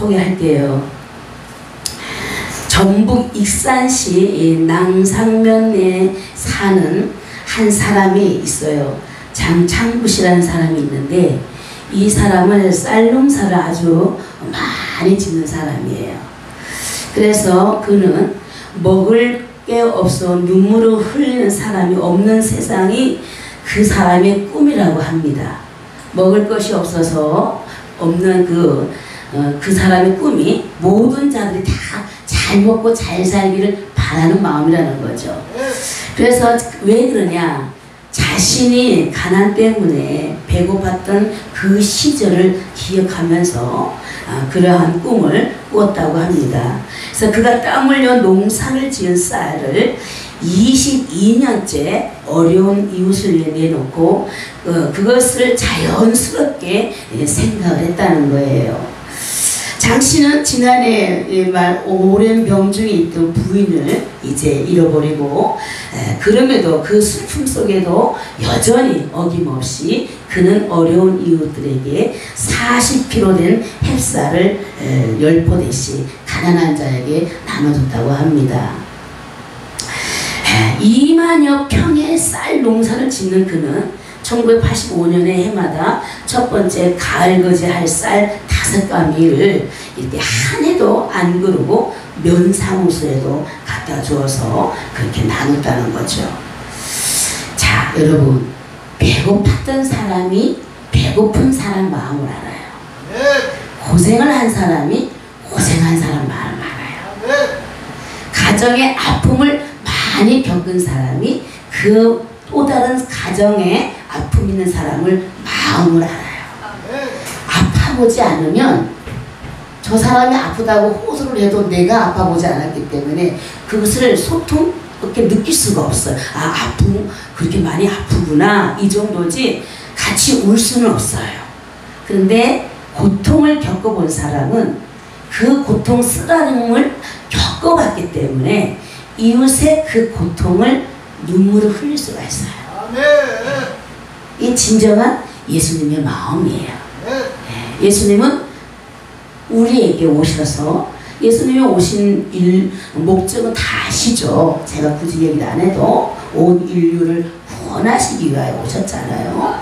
소개할게요. 전북 익산시 낭상면에 사는 한 사람이 있어요. 장창구 씨라는 사람이 있는데 이 사람은 쌀 농사를 아주 많이 짓는 사람이에요. 그래서 그는 먹을 게 없어 눈물을 흘리는 사람이 없는 세상이 그 사람의 꿈이라고 합니다. 먹을 것이 없어서 없는 그 사람의 꿈이 모든 자들이 다 잘 먹고 잘 살기를 바라는 마음이라는 거죠. 그래서 왜 그러냐? 자신이 가난 때문에 배고팠던 그 시절을 기억하면서 그러한 꿈을 꾸었다고 합니다. 그래서 그가 땀 흘려 농사를 지은 쌀을 22년째 어려운 이웃을 내놓고 그것을 자연스럽게 생각을 했다는 거예요. 장 씨는 지난해 오랜 병중에 있던 부인을 이제 잃어버리고 그럼에도 그 슬픔 속에도 여전히 어김없이 그는 어려운 이웃들에게 40kg 된 햅쌀을 10포대씩 가난한 자에게 나눠줬다고 합니다. 2만여 평의 쌀 농사를 짓는 그는 1985년에 해마다 첫 번째 가을거지 할 쌀 5가미를 이렇게 한 해도 안 그르고 면사무소에도 갖다 주어서 그렇게 나눴다는 거죠. 자, 여러분, 배고팠던 사람이 배고픈 사람 마음을 알아요. 고생을 한 사람이 고생한 사람 마음을 알아요. 가정의 아픔을 많이 겪은 사람이 그 또 다른 가정에 아픔 있는 사람을 마음을 알아요. 아파보지 않으면 저 사람이 아프다고 호소를 해도 내가 아파보지 않았기 때문에 그것을 소통 그렇게 느낄 수가 없어요. 아픔 그렇게 많이 아프구나 이 정도지 같이 울 수는 없어요. 그런데 고통을 겪어본 사람은 그 고통 쓰라림을 겪어봤기 때문에 이웃의 그 고통을 눈물을 흘릴 수가 있어요. 이 진정한 예수님의 마음이에요. 예수님은 우리에게 오셔서 예수님이 오신 목적은 다 아시죠. 제가 굳이 얘기를 안 해도 온 인류를 구원하시기 위하여 오셨잖아요.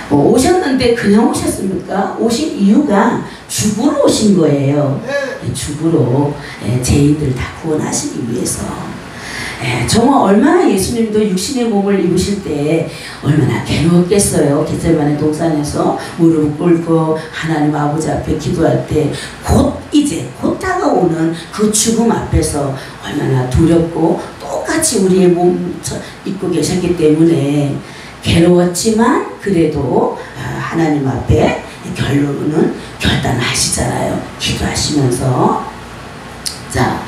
오셨는데 그냥 오셨습니까? 오신 이유가 죽으러 오신 거예요. 죽으러 죄인들 다 구원하시기 위해서. 정말 얼마나 예수님도 육신의 몸을 입으실 때 얼마나 괴로웠겠어요. 겟세마네 동산에서 무릎 꿇고 하나님 아버지 앞에 기도할 때 곧 다가오는 그 죽음 앞에서 얼마나 두렵고 똑같이 우리의 몸 입고 계셨기 때문에 괴로웠지만 그래도 하나님 앞에 결론은 결단하시잖아요. 기도하시면서. 자,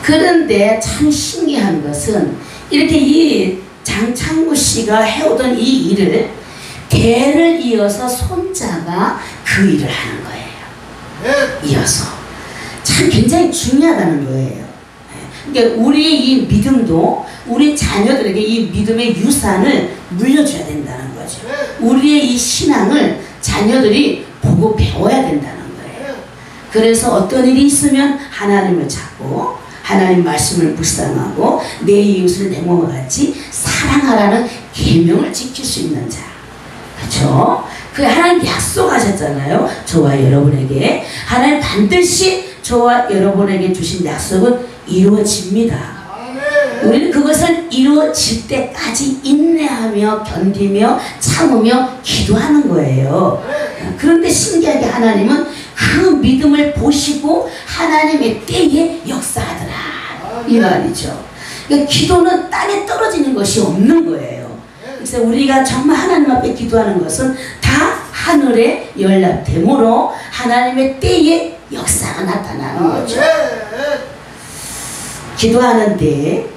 그런데 참 신기한 것은 이렇게 이 장창구 씨가 해오던 이 일을 대를 이어서 손자가 그 일을 하는 거예요. 이어서. 참 굉장히 중요하다는 거예요. 그러니까 우리의 이 믿음도 우리 자녀들에게 이 믿음의 유산을 물려줘야 된다는 거죠. 우리의 이 신앙을 자녀들이 보고 배워야 된다는 거예요. 그래서 어떤 일이 있으면 하나님을 찾고 하나님 말씀을 묵상하고 내 이웃을 내 몸과 같이 사랑하라는 계명을 지킬 수 있는 자. 그렇죠? 그 하나님 약속하셨잖아요. 저와 여러분에게. 하나님 반드시 저와 여러분에게 주신 약속은 이루어집니다. 우리는 그것을 이루어질 때까지 인내하며 견디며 참으며 기도하는 거예요. 그런데 신기하게 하나님은 그 믿음을 보시고 하나님의 때에 역사하더라 이 말이죠. 그러니까 기도는 땅에 떨어지는 것이 없는 거예요. 그래서 우리가 정말 하나님 앞에 기도하는 것은 다 하늘의 연락됨으로 하나님의 때에 역사가 나타나는 거죠. 기도하는데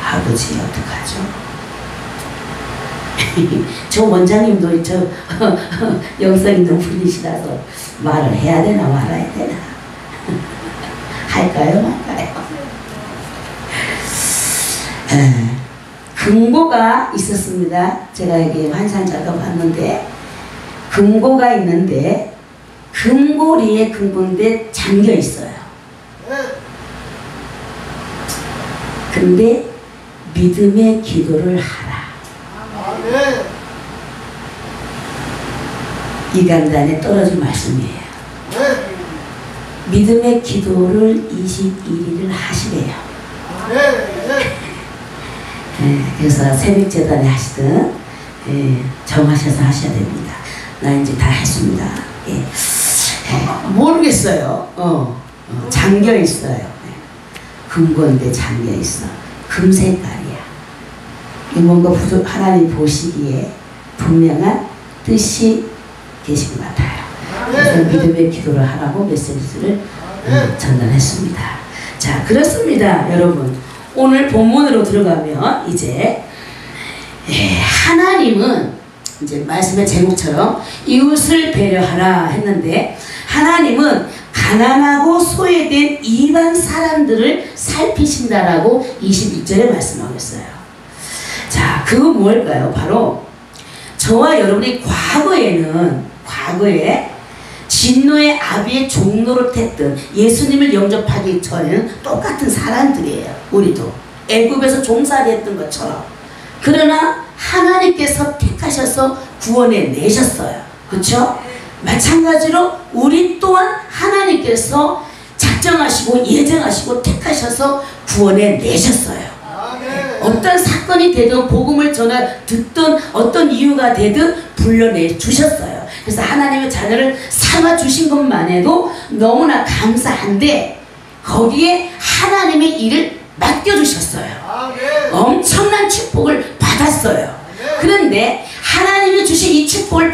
아버지 어떡하죠? 저 원장님도 저 영성 있는 분이시라서 말을 해야 되나 말아야 되나 할까요 말까요? 금고가 있었습니다. 제가 여기 환상자가 봤는데 금고가 있는데 금고리에 근본돼 잠겨 있어요. 근데 믿음의 기도를 하라. 이 강단에 떨어진 말씀이에요. 믿음의 기도를 21일을 하시래요. 그래서 새벽재단에 하시든 정하셔서 하셔야 됩니다. 나 이제 다 했습니다. 모르겠어요. 잠겨 있어요. 금건데 잠겨 있어. 금색깔이야. 뭔가 하나님 보시기에 분명한 뜻이 계신 것 같아요. 그래서 믿음의 기도를 하라고 메시지를 전달했습니다. 자, 그렇습니다, 여러분. 오늘 본문으로 들어가면 이제 하나님은 이제 말씀의 제목처럼 이웃을 배려하라 했는데, 하나님은 가난하고 소외된 일반 사람들을 살피신다라고 22절에 말씀하고 있어요. 자, 그거 뭘까요? 바로 저와 여러분이 과거에 진노의 아비의 종로를 탔던 예수님을 영접하기 전에는 똑같은 사람들이에요. 우리도 애굽에서 종살이 했던 것처럼. 그러나 하나님께서 택하셔서 구원해 내셨어요. 그렇죠? 마찬가지로 우리 또한 하나님께서 작정하시고 예정하시고 택하셔서 구원해 내셨어요. 어떤 사건이 되든 복음을 듣든 어떤 이유가 되든 불러내 주셨어요. 그래서 하나님의 자녀를 삼아 주신 것만 해도 너무나 감사한데, 거기에 하나님의 일을 맡겨주셨어요. 엄청난 축복을 받았어요. 그런데 하나님이 주신 이 축복을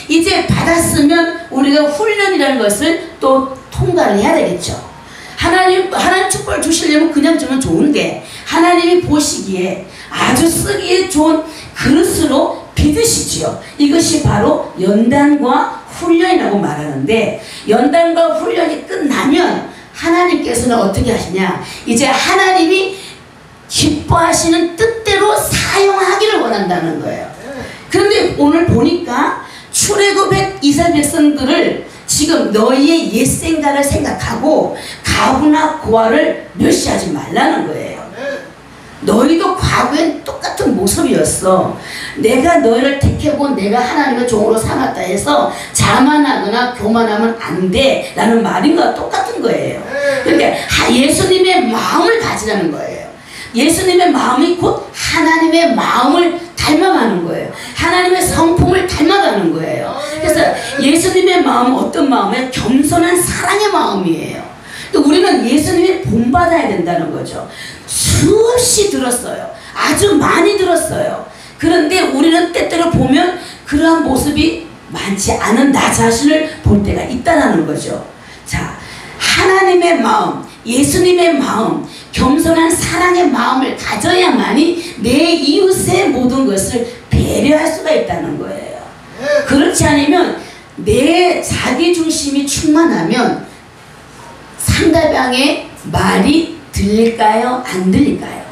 이제 받았으면 우리가 훈련이라는 것을 또 통과를 해야 되겠죠. 하나님 축복을 주시려면 그냥 주면 좋은데, 하나님이 보시기에 아주 쓰기에 좋은 그릇으로 빚으시지요. 이것이 바로 연단과 훈련이라고 말하는데, 연단과 훈련이 끝나면 하나님께서는 어떻게 하시냐, 이제 하나님이 기뻐하시는 뜻대로 사용하기를 원한다는 거예요. 그런데 오늘 보니까 출애굽의 이스라엘 백성들을 지금 너희의 옛 생각을 생각하고 가부나 고아를 멸시하지 말라는 거예요. 너희도 과거엔 똑같은 모습이었어. 내가 너희를 택하고 내가 하나님의 종으로 삼았다 해서 자만하거나 교만하면 안 돼 라는 말인과 똑같은 거예요. 그러니까 예수님의 마음을 가지라는 거예요. 예수님의 마음이 곧 하나님의 마음을 닮아가는 거예요. 하나님의 성품을 닮아가는 거예요. 그래서 예수님의 마음은 어떤 마음이에요? 겸손한 사랑의 마음이에요. 우리는 예수님이 본받아야 된다는 거죠. 수없이 들었어요. 아주 많이 들었어요. 그런데 우리는 때때로 보면 그러한 모습이 많지 않은 나 자신을 볼 때가 있다는 거죠. 자, 하나님의 마음, 예수님의 마음, 겸손한 사랑의 마음을 가져야만이 내 이웃의 모든 것을 배려할 수가 있다는 거예요. 그렇지 않으면 내 자기 중심이 충만하면 상대방의 말이 들릴까요? 안 들릴까요?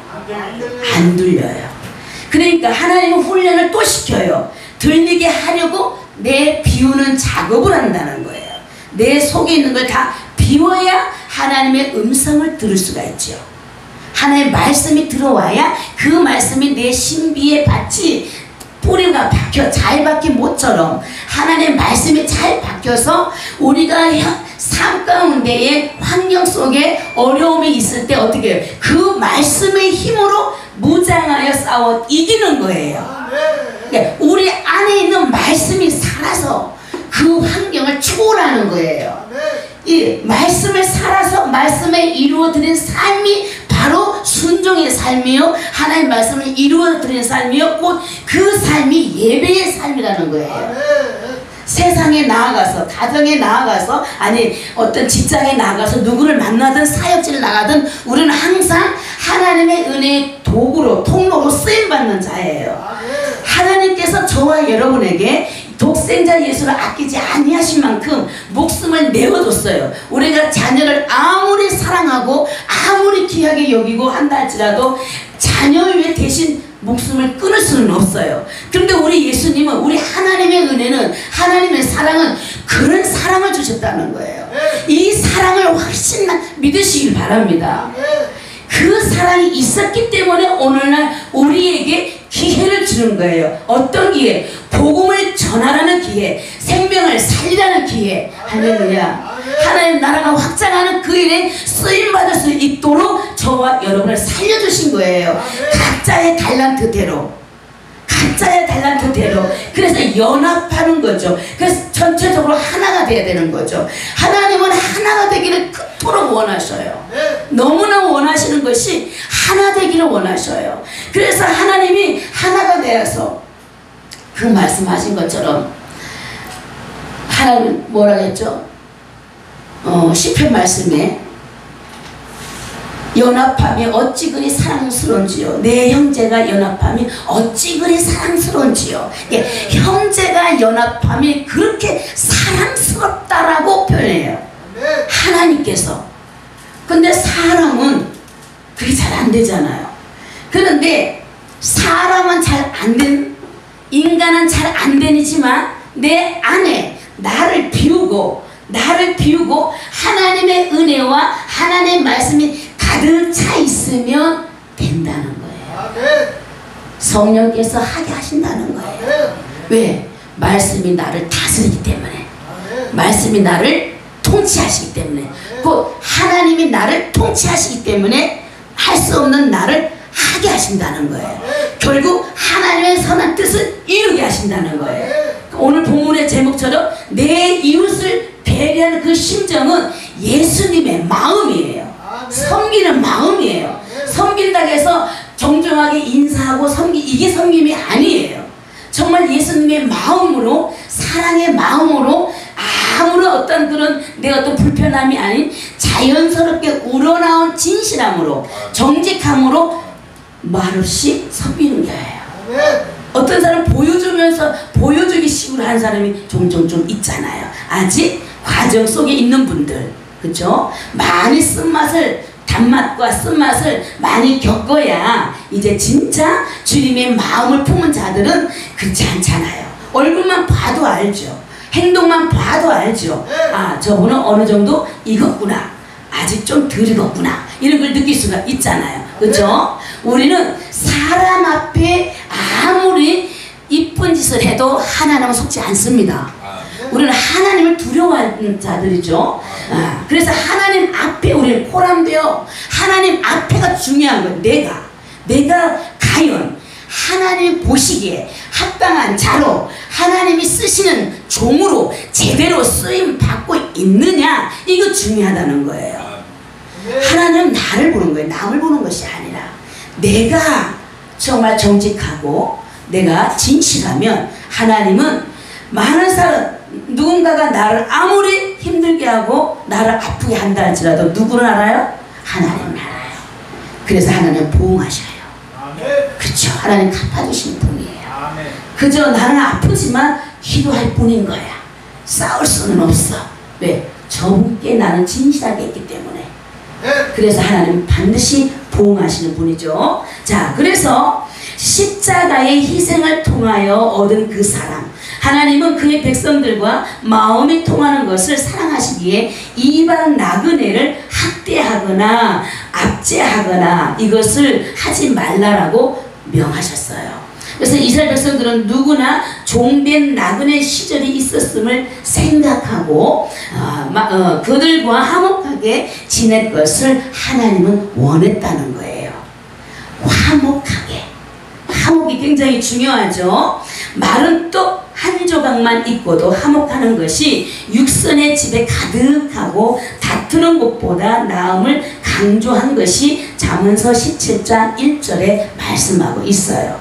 안 들려요. 그러니까 하나님은 훈련을 또 시켜요. 들리게 하려고 내 비우는 작업을 한다는 거예요. 내 속에 있는 걸 다 비워야 하나님의 음성을 들을 수가 있죠. 하나님의 말씀이 들어와야 그 말씀이 내 신비에 받지, 뿌리가 박혀 잘 박힌 모처럼 하나님의 말씀이 잘 박혀서 우리가 삶 가운데의 환경 속에 어려움이 있을 때 어떻게 해요? 그 말씀의 힘으로 무장하여 싸워 이기는 거예요. 그러니까 우리 안에 있는 말씀이 살아서 그 환경을 초월하는 거예요. 이 말씀을 살아서 말씀에 이루어드린 삶이 바로 순종의 삶이요, 하나님의 말씀을 이루어드리는 삶이요, 곧 그 삶이 예배의 삶이라는 거예요. 세상에 나아가서, 가정에 나아가서, 아니 어떤 직장에 나아가서 누구를 만나든 사역지를 나가든 우리는 항상 하나님의 은혜의 도구로, 통로로 쓰임받는 자예요. 하나님께서 저와 여러분에게 독생자 예수를 아끼지 아니하신 만큼 목숨을 내어줬어요. 우리가 자녀를 아무리 사랑하고 아무리 귀하게 여기고 한다 할지라도 자녀 위에 대신 목숨을 끊을 수는 없어요. 그런데 우리 예수님은, 우리 하나님의 은혜는, 하나님의 사랑은 그런 사랑을 주셨다는 거예요. 이 사랑을 확신 믿으시길 바랍니다. 그 사랑이 있었기 때문에 오늘날 우리에게 기회를 주는 거예요. 어떤 기회? 복음을 전하라는 기회, 생명을 살리라는 기회. 할렐루야. 하나님 나라가 확장하는 그 일에 쓰임받을 수 있도록 저와 여러분을 살려주신 거예요. 각자의 달란트대로, 각자의 달란트대로. 그래서 연합하는 거죠. 그래서 전체적으로 하나가 돼야 되는 거죠. 하나님은 하나가 되기를 그토록 원하셔요. 너무나 원하시는 것이 하나 되기를 원하셔요. 그래서 하나님이 하나가 되어서 그 말씀하신 것처럼, 하나님 뭐라 했죠? 시편 말씀에 연합함이 어찌 그리 사랑스러운지요. 내 형제가 연합함이 어찌 그리 사랑스러운지요. 예, 형제가 연합함이 그렇게 사랑스럽다라고 표현해요. 하나님께서. 근데 사람은 그게 잘 안 되잖아요. 그런데 사람은 잘 안 된, 인간은 잘 안 되지만 내 안에 나를 비우고 하나님의 은혜와 하나님의 말씀이 가득 차 있으면 된다는 거예요. 성령께서 하게 하신다는 거예요. 왜? 말씀이 나를 다스리기 때문에, 말씀이 나를 통치하시기 때문에, 곧 하나님이 나를 통치하시기 때문에 할 수 없는 나를 하게 하신다는 거예요. 결국 하나님의 선한 뜻을 이루게 하신다는 거예요. 오늘 본문의 제목처럼 내 이웃을 배려하는 그 심정은 예수님의 마음이에요. 섬기는 마음이에요. 섬긴다고 해서 정중하게 인사하고 이게 섬김이 아니에요. 정말 예수님의 마음으로, 사랑의 마음으로, 아무런 어떤 그런 내 어떤 불편함이 아닌 자연스럽게 우러나온 진실함으로, 정직함으로 말없이 섬기는 거예요. 어떤 사람 보여주면서 보여주기 식으로 하는 사람이 종종 좀 있잖아요. 아직 과정 속에 있는 분들, 그렇죠? 많이 쓴맛을, 단맛과 쓴맛을 많이 겪어야 이제 진짜 주님의 마음을 품은 자들은 그렇지 않잖아요. 얼굴만 봐도 알죠. 행동만 봐도 알죠. 아, 저분은 어느 정도 익었구나, 아직 좀 덜 익었구나, 이런 걸 느낄 수가 있잖아요. 그렇죠? 우리는 사람 앞에 아무리 이쁜 짓을 해도 하나님은 속지 않습니다. 우리는 하나님을 두려워하는 자들이죠. 그래서 하나님 앞에 우리는 포함되어, 하나님 앞에가 중요한 거예요. 내가 과연 하나님 보시기에 합당한 자로, 하나님이 쓰시는 종으로 제대로 쓰임 받고 있느냐, 이거 중요하다는 거예요. 하나님은 나를 보는 거예요. 남을 보는 것이 아니라 내가 정말 정직하고 내가 진실하면, 하나님은 많은 사람, 누군가가 나를 아무리 힘들게 하고 나를 아프게 한다 할지라도 누구를 알아요? 하나님을 알아요. 그래서 하나님 보응하셔요. 그렇죠. 하나님 갚아주시는 분이에요. 그저 나는 아프지만 기도할 뿐인 거야. 싸울 수는 없어. 왜? 저분께 나는 진실하게 했기 때문에. 그래서 하나님 반드시 보응하시는 분이죠. 자, 그래서 십자가의 희생을 통하여 얻은 그 사랑, 하나님은 그의 백성들과 마음이 통하는 것을 사랑하시기에 이방 나그네를 학대하거나 압제하거나 이것을 하지 말라라고 명하셨어요. 그래서 이스라엘 백성들은 누구나 종된 나그네 시절이 있었음을 생각하고 그들과 화목하게 지낼 것을 하나님은 원했다는 거예요. 화목이 굉장히 중요하죠. 마른 떡 한 조각만 있고도 화목하는 것이 육선의 집에 가득하고 다투는 것보다 나음을 강조한 것이 잠언서 17장 1절에 말씀하고 있어요.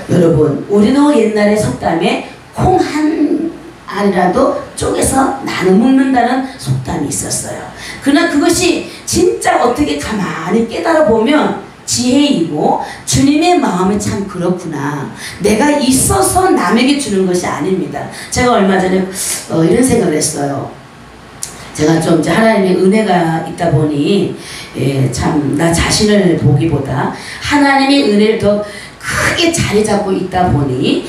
여러분, 우리도 옛날에 속담에 콩 한 알이라도 쪼개서 나눠 먹는다는 속담이 있었어요. 그러나 그것이 진짜 어떻게 가만히 깨달아 보면 지혜이고, 주님의 마음이 참 그렇구나. 내가 있어서 남에게 주는 것이 아닙니다. 제가 얼마 전에 이런 생각을 했어요. 제가 좀 이제 하나님의 은혜가 있다 보니 참 나 자신을 보기보다 하나님의 은혜를 더 크게 자리 잡고 있다 보니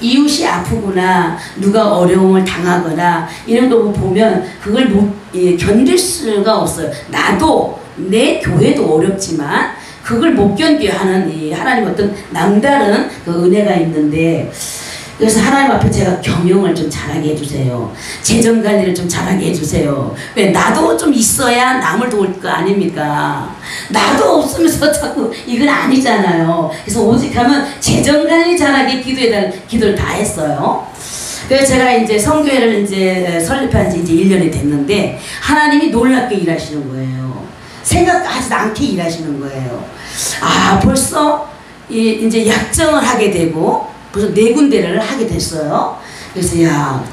이웃이 아프거나 누가 어려움을 당하거나 이런 거 보면 그걸 못 견딜 수가 없어요. 나도 내 교회도 어렵지만 그걸 못 견뎌 하는 이 하나님 어떤 남다른 그 은혜가 있는데, 그래서 하나님 앞에 제가 경영을 좀 잘하게 해주세요. 재정관리를 좀 잘하게 해주세요. 왜? 나도 좀 있어야 남을 도울 거 아닙니까? 나도 없으면서 자꾸 이건 아니잖아요. 그래서 오직 하면 재정관리 잘하게 기도해달라는 기도를 다 했어요. 그래서 제가 이제 성교회를 이제 설립한 지 이제 1년이 됐는데 하나님이 놀랍게 일하시는 거예요. 생각하지도 않게 일하시는 거예요. 아, 벌써 이제 약정을 하게 되고 벌써 4군데를 하게 됐어요. 그래서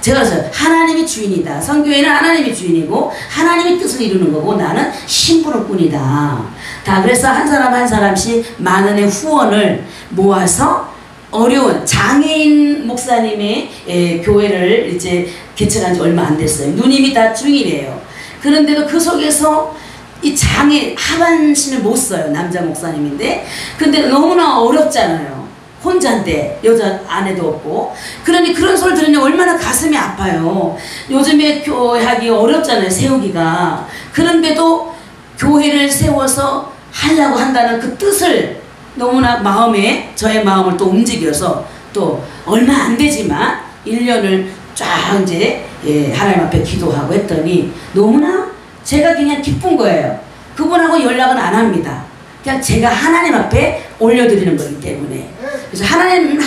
제가 그래서 하나님이 주인이다. 성교회는 하나님이 주인이고 하나님의 뜻을 이루는 거고 나는 심부름꾼이다. 다 그래서 한 사람 한 사람씩 만 원의 후원을 모아서 어려운 장애인 목사님의 교회를 이제 개척한 지 얼마 안 됐어요. 누님이 다 중이래요. 그런데도 그 속에서 이 장애 하반신을 못 써요. 남자 목사님인데 근데 너무나 어렵잖아요. 혼자인데 여자 아내도 없고. 그러니 그런 소리 들으면 얼마나 가슴이 아파요. 요즘에 교회하기 어렵잖아요. 세우기가. 그런데도 교회를 세워서 하려고 한다는 그 뜻을 너무나 마음에 저의 마음을 또 움직여서 또 얼마 안 되지만 1년을 쫙 이제 하나님 앞에 기도하고 했더니 너무나 제가 그냥 기쁜 거예요. 그분하고 연락은 안 합니다. 그냥 제가 하나님 앞에 올려드리는 거기 때문에. 그래서 하나님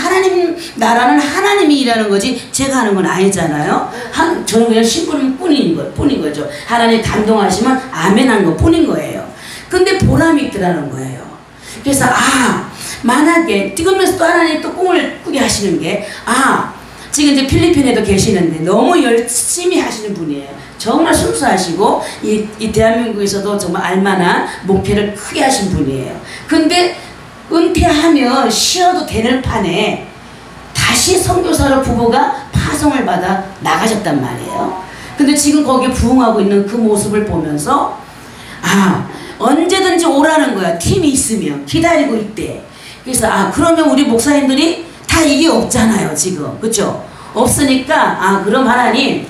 나라는 하나님이 일하는 거지 제가 하는 건 아니잖아요. 저는 그냥 심부름뿐인 거죠. 하나님 감동하시면 아멘 한 것 뿐인 거예요. 근데 보람이 있더라는 거예요. 그래서 만약에 지금에서 또 하나님 또 꿈을 꾸게 하시는 게 지금 이제 필리핀에도 계시는데 너무 열심히 하시는 분이에요. 정말 순수하시고 이 대한민국에서도 정말 알만한 목회를 크게 하신 분이에요. 근데 은퇴하면 쉬어도 되는 판에 다시 선교사로 부부가 파송을 받아 나가셨단 말이에요. 근데 지금 거기에 부응하고 있는 그 모습을 보면서 언제든지 오라는 거야. 팀이 있으면 기다리고 있대. 그래서 그러면 우리 목사님들이 다 이게 없잖아요 지금. 그쵸? 없으니까 그럼 하나님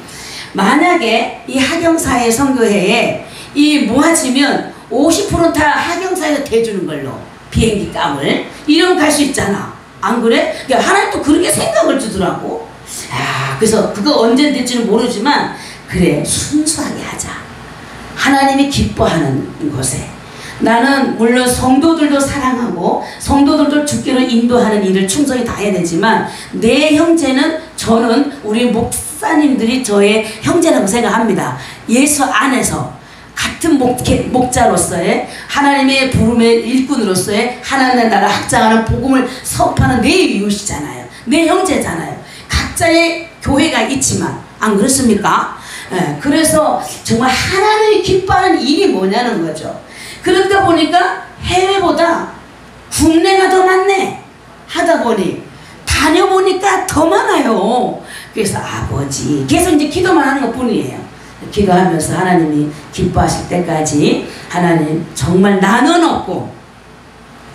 만약에 이 하경사회 선교회에 이 모아지면 50%는 다 하경사에서 대주는 걸로 비행기 값을 이러면 갈 수 있잖아. 안 그래? 그러니까 하나님 또 그렇게 생각을 주더라고. 그래서 그거 언제 될지는 모르지만 그래 순수하게 하자. 하나님이 기뻐하는 곳에 나는 물론 성도들도 사랑하고 성도들도 주께로 인도하는 일을 충성히 다 해야 되지만 내 형제는 저는 우리 목사님들이 저의 형제라고 생각합니다. 예수 안에서 같은 목자로서의 하나님의 부름의 일꾼으로서의 하나님의 나라 확장하는 복음을 선포하는 내 이웃이잖아요. 내 형제잖아요. 각자의 교회가 있지만 안 그렇습니까? 그래서 정말 하나님이 기뻐하는 일이 뭐냐는 거죠. 그러다 보니까 해외보다 국내가 더 많네 하다 보니 다녀보니까 더 많아요. 그래서 아버지 계속 이제 기도만 하는 것 뿐이에요. 기도하면서 하나님이 기뻐하실 때까지 하나님 정말 나는 없고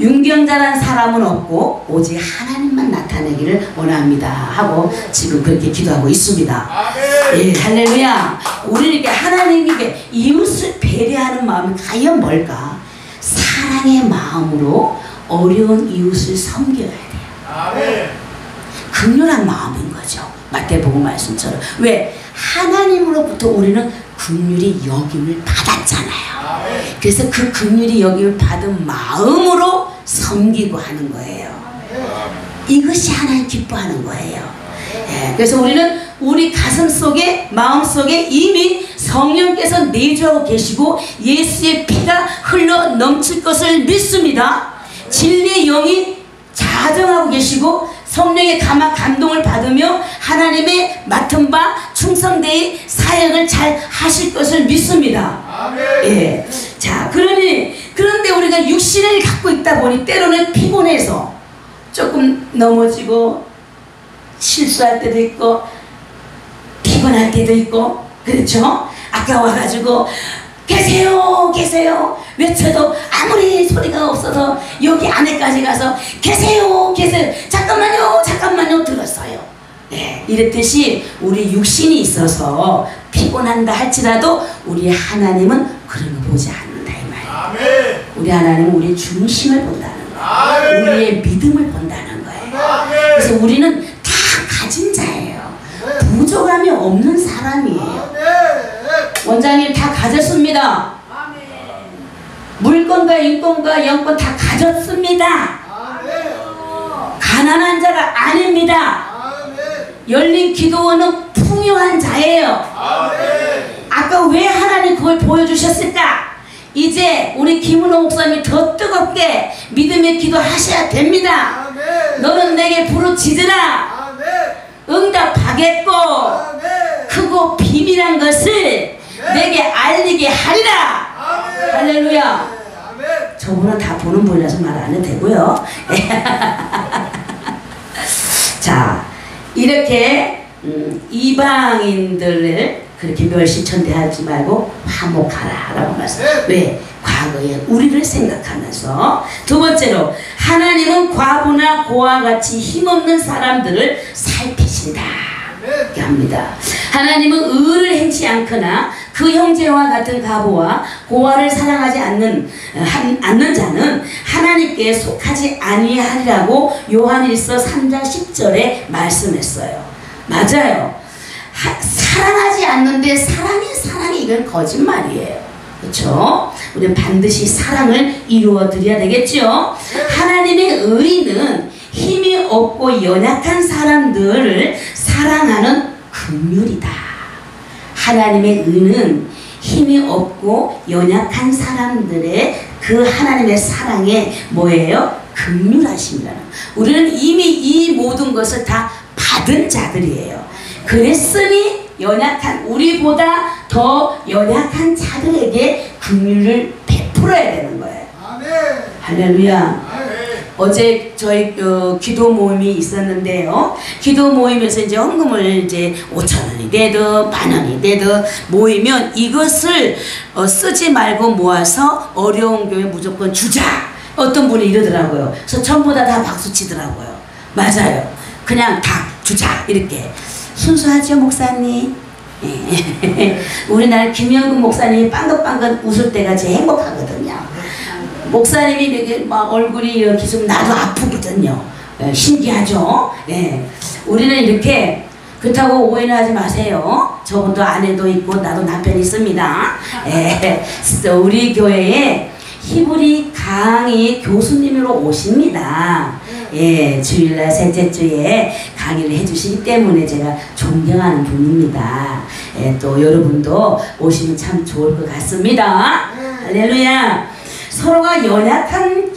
윤경자라는 사람은 없고 오직 하나님만 나타내기를 원합니다 하고 지금 그렇게 기도하고 있습니다. 예, 할렐루야. 우리는 이렇게 하나님에게 이웃을 배려하는 마음이 과연 뭘까? 사랑의 마음으로 어려운 이웃을 섬겨야 돼요. 긍휼한 마음인 거죠. 마태복음 말씀처럼. 왜? 하나님으로부터 우리는 긍휼히 여김을 받았잖아요. 그래서 그 긍휼히 여김을 받은 마음으로 섬기고 하는 거예요. 이것이 하나님 기뻐하는 거예요. 그래서 우리는 우리 가슴 속에 마음 속에 이미 성령께서 내주하고 계시고 예수의 피가 흘러 넘칠 것을 믿습니다. 진리의 영이 자정하고 계시고 성령의 감동을 받으며 하나님의 맡은 바 충성되이 사역을 잘 하실 것을 믿습니다. 예. 자, 그런데 우리가 육신을 갖고 있다 보니 때로는 피곤해서 조금 넘어지고 실수할 때도 있고 피곤할 때도 있고 그렇죠? 아까 와가지고 계세요 계세요 외쳐도 아무리 소리가 없어서 여기 안에까지 가서 계세요 계세요 잠깐만요 잠깐만요 들었어요. 네, 이랬듯이 우리 육신이 있어서 피곤한다 할지라도 우리 하나님은 그런 거 보지 않는다 이 말이에요. 우리 하나님은 우리의 중심을 본다는 거예요. 우리의 믿음을 본다는 거예요. 그래서 우리는 다 가진 자예요. 부족함이 없는 사람이에요. 원장님 다 가졌습니다. 물건과 인권과 영권 다 가졌습니다. 가난한 자가 아닙니다. 열린 기도원은 풍요한 자예요. 아까 왜 하나님 그걸 보여주셨을까? 이제 우리 김은호 목사님이 더 뜨겁게 믿음의 기도 하셔야 됩니다. 너는 내게 부르짖으라 응답하겠고 크고 비밀한 것을 내게 알리게 하리라. 할렐루야. 저분은 다 보는 분이라서 말 안 해도 되고요. 자, 이렇게 이방인들을 그렇게 멸시천대하지 말고 화목하라 라고 말씀. 왜? 과거에 우리를 생각하면서. 두 번째로 하나님은 과부나 고와 같이 힘없는 사람들을 살피신다 이렇게 합니다. 하나님은 의를 행치 않거나 그 형제와 같은 과부와 고아를 사랑하지 않는 자는 하나님께 속하지 아니하리라고 요한일서 3장 10절에 말씀했어요. 맞아요. 사랑하지 않는데 사랑이 이건 거짓말이에요. 그렇죠? 우리는 반드시 사랑을 이루어 드려야 되겠죠. 하나님의 의는 힘이 없고 연약한 사람들을 사랑하는 긍휼이다. 하나님의 의는 힘이 없고 연약한 사람들의 그 하나님의 사랑에 뭐예요? 긍휼하심이라는. 우리는 이미 이 모든 것을 다 받은 자들이에요. 그랬으니 연약한 우리보다 더 연약한 자들에게 긍휼을 베풀어야 되는 거예요. 할렐루야. 어제 저희 기도 모임이 있었는데요. 기도 모임에서 이제 헌금을 이제 5,000원이 되든 10,000원이 되든 모이면 이것을 쓰지 말고 모아서 어려운 교회 무조건 주자. 어떤 분이 이러더라고요. 그래서 전부 다 박수 치더라고요. 맞아요. 그냥 다 주자 이렇게. 순수하죠 목사님? 우리나라 김영근 목사님이 빵긋빵긋 웃을 때가 제일 행복하거든요. 목사님이 이렇게 막 얼굴이 이렇게 좀 나도 아프거든요. 신기하죠? 예. 우리는 이렇게 그렇다고 오해는 하지 마세요. 저분도 아내도 있고 나도 남편이 있습니다. 예. 우리 교회에 히브리 강의 교수님으로 오십니다. 예, 주일날 셋째 주에 강의를 해주시기 때문에 제가 존경하는 분입니다. 예, 또 여러분도 오시면 참 좋을 것 같습니다. 할렐루야. 서로가 연약한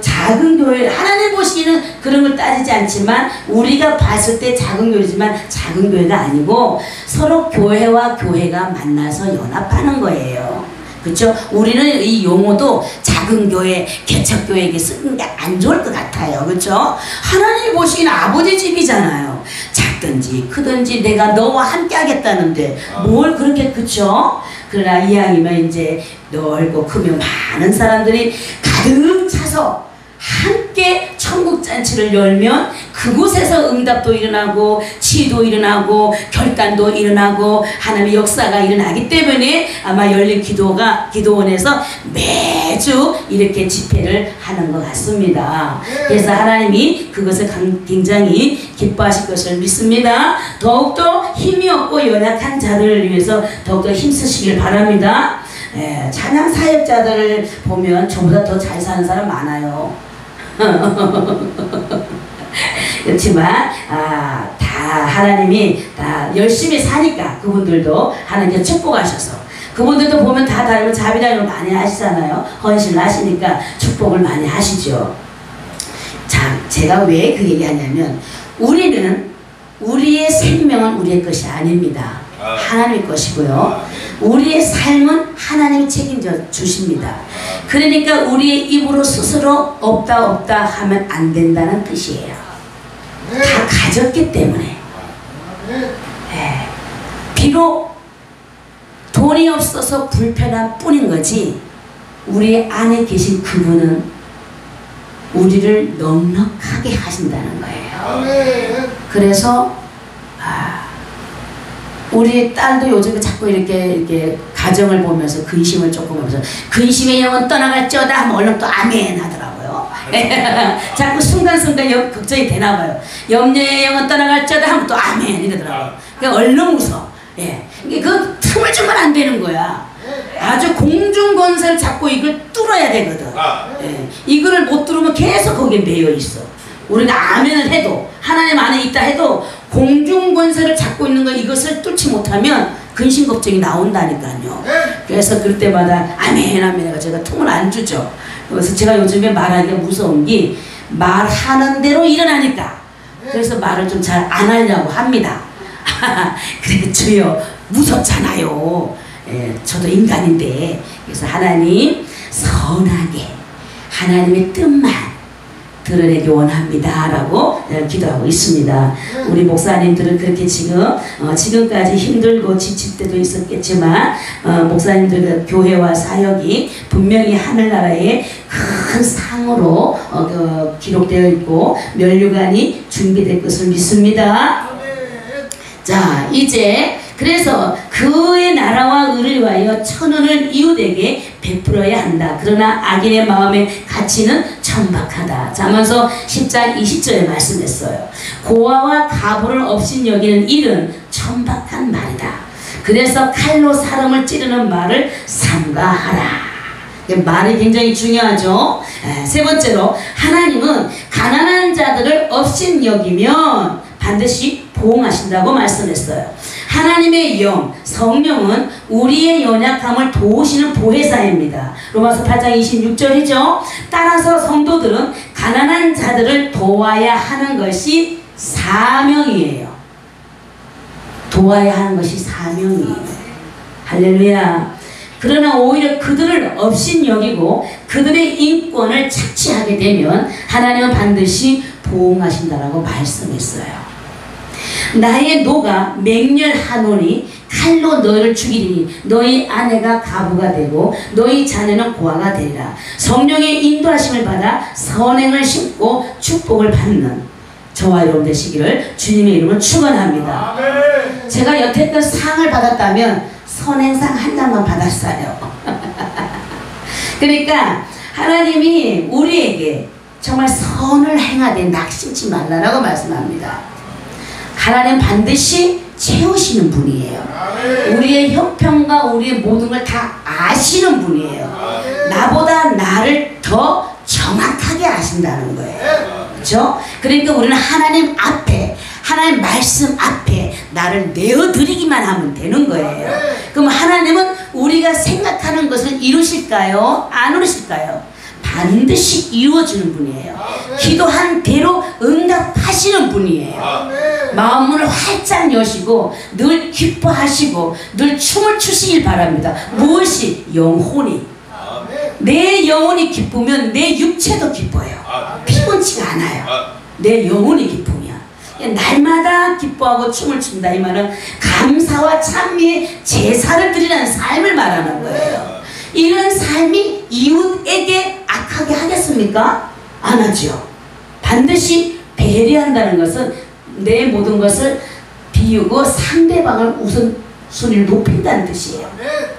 작은 교회, 하나님 보시기는 그런 걸 따지지 않지만 우리가 봤을 때 작은 교회지만 작은 교회가 아니고 서로 교회와 교회가 만나서 연합하는 거예요. 그렇죠? 우리는 이 용어도 작은 교회, 개척교회에게 쓰는 게 안 좋을 것 같아요. 그렇죠? 하나님이 보시기는 아버지 집이잖아요. 작든지 크든지 내가 너와 함께 하겠다는데 뭘 그렇게, 그렇죠? 그러나 이왕이면 이제 넓고 크면 많은 사람들이 가득 차서 함께 천국잔치를 열면 그곳에서 응답도 일어나고 치유도 일어나고 결단도 일어나고 하나님의 역사가 일어나기 때문에 아마 열린 기도원에서 매주 이렇게 집회를 하는 것 같습니다. 그래서 하나님이 그것을 굉장히 기뻐하실 것을 믿습니다. 더욱더 힘이 없고 연약한 자들을 위해서 더욱더 힘쓰시길 바랍니다. 찬양 사역자들을 보면 저보다 더 잘 사는 사람 많아요. 그렇지만 다 하나님이 다 열심히 사니까 그분들도 하나님께 축복하셔서, 그분들도 보면 다 다르면 자비다림을 많이 하시잖아요. 헌신을 하시니까 축복을 많이 하시죠. 자, 제가 왜 그 얘기하냐면 우리는 우리의 생명은 우리의 것이 아닙니다. 하나님의 것이고요. 우리의 삶은 하나님이 책임져 주십니다. 그러니까 우리의 입으로 스스로 없다 하면 안 된다는 뜻이에요. 다 가졌기 때문에. 비록 돈이 없어서 불편한 뿐인 거지 우리 안에 계신 그분은 우리를 넉넉하게 하신다는 거예요. 그래서 우리 딸도 요즘에 자꾸 이렇게 가정을 보면서 근심을 조금 하면서 근심의 영은 떠나갈지어다 하면 얼른 또 아멘 하더라고요. 자꾸 순간순간 걱정이 되나 봐요. 염려의 영은 떠나갈지어다 하면 또 아멘 이러더라고요. 그러니까 얼른 웃어. 그 틈을 주면 안 되는 거야. 아주 공중건설을 잡고 이걸 뚫어야 되거든. 이거를 못 뚫으면 계속 거기에 매여 있어. 우리가 아멘을 해도 하나님 안에 있다 해도 공중권세를 잡고 있는 거 이것을 뚫지 못하면 근심 걱정이 나온다니까요. 그래서 그럴 때마다 아멘 아멘 제가 틈을 안 주죠. 그래서 제가 요즘에 말하기가 무서운 게 말하는 대로 일어나니까 그래서 말을 좀 잘 안 하려고 합니다. 그래 주여 무섭잖아요. 저도 인간인데 그래서 하나님 선하게 하나님의 뜻만 드러내기 원합니다 라고 기도하고 있습니다. 우리 목사님들은 그렇게 지금까지 힘들고 지칠 때도 있었겠지만 목사님들 교회와 사역이 분명히 하늘나라의 큰 상으로 기록되어 있고 면류관이 준비될 것을 믿습니다. 자 이제 그래서 그의 나라와 의를 위하여 천원을 이웃에게 베풀어야 한다. 그러나 악인의 마음의 가치는 천박하다. 잠언서 10장 20절에 말씀했어요. 고아와 가부를 없인 여기는 일은 천박한 말이다. 그래서 칼로 사람을 찌르는 말을 삼가하라. 말이 굉장히 중요하죠. 세 번째로 하나님은 가난한 자들을 없인 여기면 반드시 보응하신다고 말씀했어요. 하나님의 영, 성령은 우리의 연약함을 도우시는 보혜사입니다. 로마서 8장 26절이죠. 따라서 성도들은 가난한 자들을 도와야 하는 것이 사명이에요. 도와야 하는 것이 사명이에요. 할렐루야. 그러나 오히려 그들을 없인 여기고 그들의 인권을 착취하게 되면 하나님은 반드시 보응하신다라고 말씀했어요. 나의 노가 맹렬하노니 칼로 너를 죽이리니 너희 아내가 가부가 되고 너희 자녀는 고아가 되리라. 성령의 인도하심을 받아 선행을 심고 축복을 받는 저와 여러분 되시기를 주님의 이름으로 축원합니다. 제가 여태껏 상을 받았다면 선행상 한 장만 받았어요. 그러니까 하나님이 우리에게 정말 선을 행하되 낙심치 말라라고 말씀합니다. 하나님 반드시 채우시는 분이에요. 우리의 형편과 우리의 모든 걸 다 아시는 분이에요. 나보다 나를 더 정확하게 아신다는 거예요. 그렇죠? 그러니까 우리는 하나님 앞에 하나님 말씀 앞에 나를 내어드리기만 하면 되는 거예요. 그럼 하나님은 우리가 생각하는 것을 이루실까요? 안 이루실까요? 반드시 이루어지는 분이에요. 기도한 대로 응답하시는 분이에요. 마음문을 활짝 여시고 늘 기뻐하시고 늘 춤을 추시길 바랍니다. 무엇이? 영혼이. 내 영혼이 기쁘면 내 육체도 기뻐요. 피곤치가 않아요. 내 영혼이 기쁨이야. 날마다 기뻐하고 춤을 춘다 이 말은 감사와 찬미의 제사를 드리는 삶을 말하는 거예요. 이런 삶이 이웃에게 악하게 하겠습니까? 안 하죠. 반드시 배려한다는 것은 내 모든 것을 비우고 상대방을 우선순위를 높인다는 뜻이에요.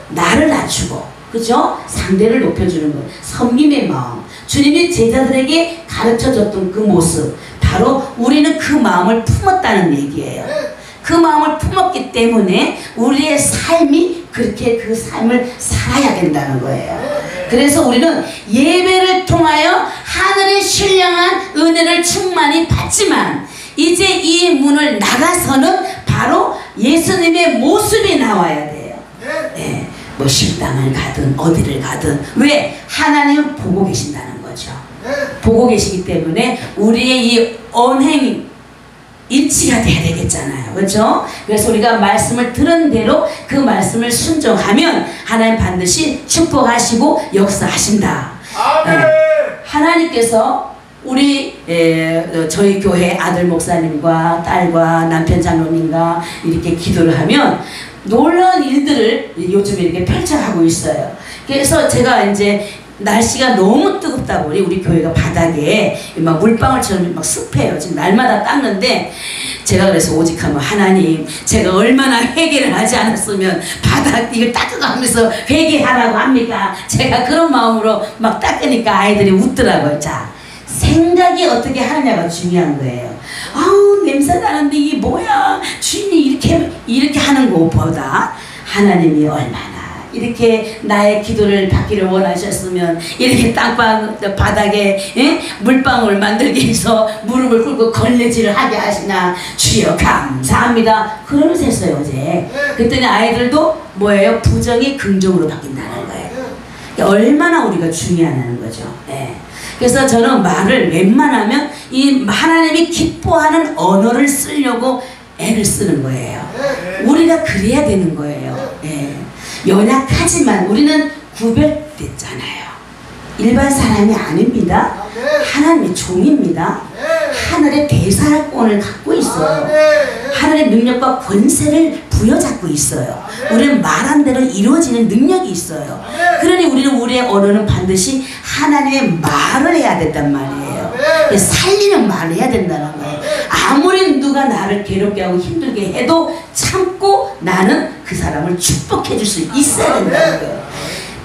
나를 낮추고 그죠? 상대를 높여주는 것. 섬김의 마음. 주님이 제자들에게 가르쳐줬던 그 모습 바로 우리는 그 마음을 품었다는 얘기예요. 그 마음을 품었기 때문에 우리의 삶이 그렇게 그 삶을 살아야 된다는 거예요. 그래서 우리는 예배를 통하여 하늘의 신령한 은혜를 충만히 받지만 이제 이 문을 나가서는 바로 예수님의 모습이 나와야 돼요. 네. 뭐 식당을 가든 어디를 가든 왜? 하나님은 보고 계신다는 거죠. 보고 계시기 때문에 우리의 이 언행 일치가 돼야 되겠잖아요. 그렇죠? 그래서 우리가 말씀을 들은 대로 그 말씀을 순종하면 하나님 반드시 축복하시고 역사하신다. 하나님께서 우리 저희 교회 아들 목사님과 딸과 남편 장로님과 이렇게 기도를 하면 놀라운 일들을 요즘에 이렇게 펼쳐가고 있어요. 그래서 제가 이제 날씨가 너무 뜨겁다 보니 우리 교회가 바닥에 막 물방울처럼 막 습해요. 지금 날마다 닦는데 제가 그래서 오직하면 하나님, 제가 얼마나 회개를 하지 않았으면 바닥 이걸 닦아가면서 회개하라고 합니까? 제가 그런 마음으로 막 닦으니까 아이들이 웃더라고요. 자, 생각이 어떻게 하느냐가 중요한 거예요. 아우 냄새 나는데 이게 뭐야? 주인이 이렇게 하는 것보다 하나님이 얼마나 이렇게 나의 기도를 받기를 원하셨으면 이렇게 바닥에 물방울 만들기 위해서 무릎을 꿇고 걸레질을 하게 하시나 주여 감사합니다. 그러면서 했어요 어제. 그랬더니 아이들도 뭐예요? 부정이 긍정으로 바뀐다는 거예요. 얼마나 우리가 중요하다는 거죠. 네. 그래서 저는 말을 웬만하면 이 하나님이 기뻐하는 언어를 쓰려고 애를 쓰는 거예요. 우리가 그래야 되는 거예요. 네. 연약하지만 우리는 구별됐잖아요. 일반 사람이 아닙니다. 하나님의 종입니다. 하늘의 대사권을 갖고 있어요. 하늘의 능력과 권세를 부여잡고 있어요. 우리는 말한 대로 이루어지는 능력이 있어요. 그러니 우리는 우리의 언어는 반드시 하나님의 말을 해야 된단 말이에요. 살리는 말을 해야 된다는 거예요. 아무리 누가 나를 괴롭게 하고 힘들게 해도 참고 나는 그 사람을 축복해 줄 수 있어야 된다는 거예요.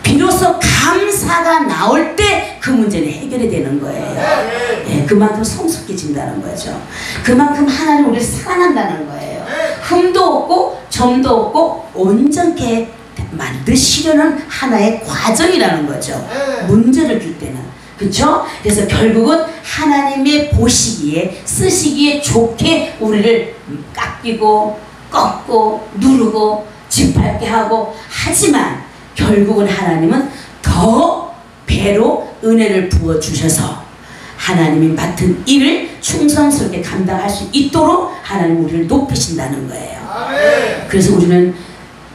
비로소 감사가 나올 때 그 문제는 해결이 되는 거예요. 예, 그만큼 성숙해진다는 거죠. 그만큼 하나님 우리를 사랑한다는 거예요. 흠도 없고 점도 없고 온전케 만드시려는 하나의 과정이라는 거죠. 문제를 줄 때는. 그렇죠? 그래서 결국은 하나님의 보시기에 쓰시기에 좋게 우리를 깎이고 꺾고 누르고 짓밟게 하고 하지만 결국은 하나님은 더 배로 은혜를 부어주셔서 하나님이 맡은 일을 충성스럽게 감당할 수 있도록 하나님 우리를 높이신다는 거예요. 그래서 우리는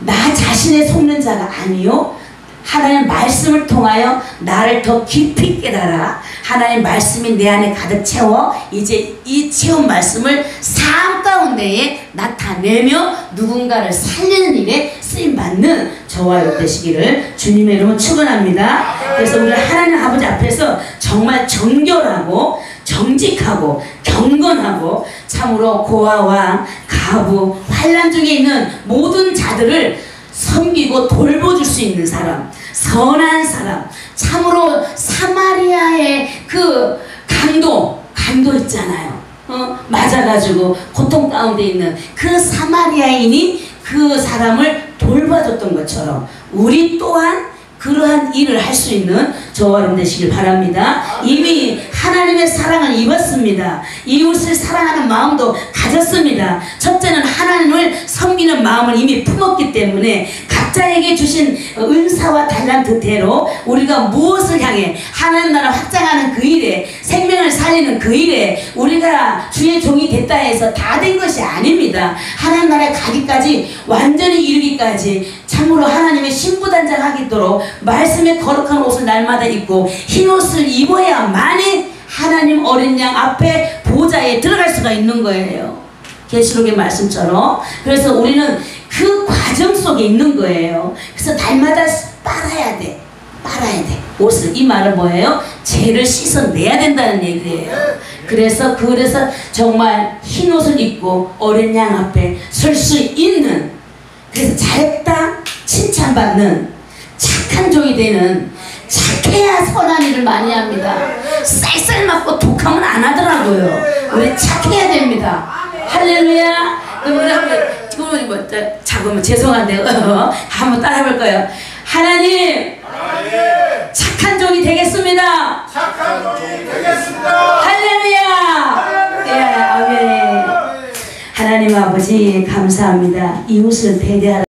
나 자신에 속는 자가 아니요 하나님 말씀을 통하여 나를 더 깊이 깨달아 하나님 말씀이 내 안에 가득 채워 이제 이 채운 말씀을 삶 가운데에 나타내며 누군가를 살리는 일에 쓰임받는 저와 여러분 되시기를 주님의 이름으로 축원합니다. 그래서 우리 하나님 아버지 앞에서 정말 정결하고 정직하고 경건하고 참으로 고아와 가부 환난 중에 있는 모든 자들을 섬기고 돌보줄 수 있는 사람, 선한 사람, 참으로 사마리아의 그 강도 있잖아요. 맞아가지고 고통 가운데 있는 그 사마리아인이 그 사람을 돌봐줬던 것처럼 우리 또한 그러한 일을 할 수 있는 저와 여러분 되시길 바랍니다. 이미 하나님의 사랑을 입었습니다. 이웃을 사랑하는 마음도 가졌습니다. 첫째는 하나님을 섬기는 마음을 이미 품었기 때문에 각자에게 주신 은사와 달란트대로 우리가 무엇을 향해 하나님 나라 확장하는 그 일에 생명을 살리는 그 일에 우리가 주의 종이 됐다 해서 다 된 것이 아닙니다. 하나님 나라에 가기까지 완전히 이르기까지 참으로 하나님의 신부단장하기도록 말씀의 거룩한 옷을 날마다 입고 흰 옷을 입어야만이 하나님 어린 양 앞에 보좌에 들어갈 수가 있는 거예요. 계시록의 말씀처럼. 그래서 우리는 그 과정 속에 있는 거예요. 그래서 날마다 빨아야 돼. 옷을. 이 말은 뭐예요? 죄를 씻어내야 된다는 얘기예요. 그래서 정말 흰 옷을 입고 어린 양 앞에 설 수 있는, 그래서 잘했다 칭찬받는 착한 종이 되는, 착해야 선한 일을 많이 합니다. 쌀쌀 맞고 독하면 안 하더라고요. 우리 착해야 됩니다. 할렐루야. 그럼 우리 한번 작으면 죄송한데요. 한번 따라 해볼 거예요. 하나님, 착한 종이 되겠습니다. 착한 종이 되겠습니다. 할렐루야. 예, 아멘. 하나님 아버지 감사합니다. 이웃을 배려하라.